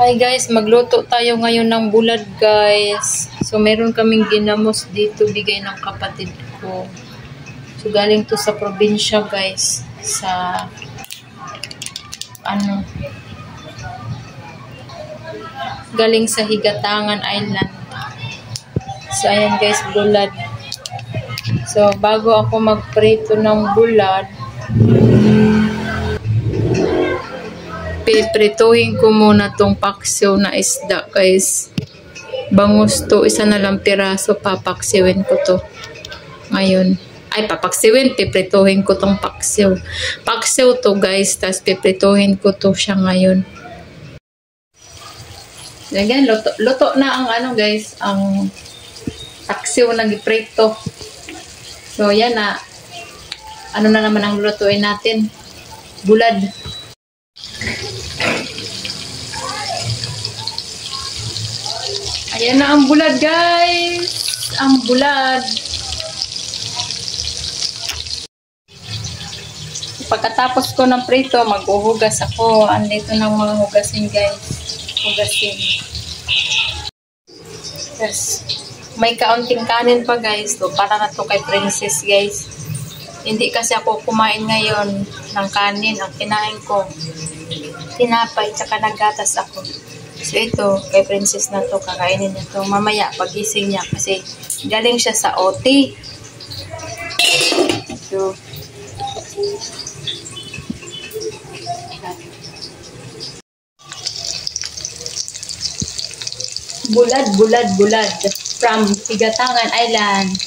Hi guys, magluto tayo ngayon ng bulad guys. So meron kaming ginamos dito, bigay ng kapatid ko. So galing to sa probinsya guys, sa galing sa Higatangan Island. So ayan guys, bulad. So bago ako magprito ng bulad, piprituhin ko muna tong paksiw na isda guys. Bangus to, isa na lang piraso, papaksiwin ko to ngayon. Ay, papaksiwin, piprituhin ko tong paksiw. Paksiw to guys, tas piprituhin ko to siya ngayon. Again, luto na ang guys, ang paksiw na giprito. So yan na, na naman ang lutuin natin, bulad. Ayan na ang bulad guys, ang bulad. Pagkatapos ko ng prito, maghuhugas ako. Andito ng mga hugasin guys, hugasin. Yes. May kaunting kanin pa guys, so para na to kay Princess guys. Hindi kasi ako kumain ngayon ng kanin, ang kinain ko tinapay, tsaka naggatas ako. So ito, kay Princess na to, kakainin niya to mamaya pagising niya kasi galing siya sa OT. So, bulad from Higatangan Island.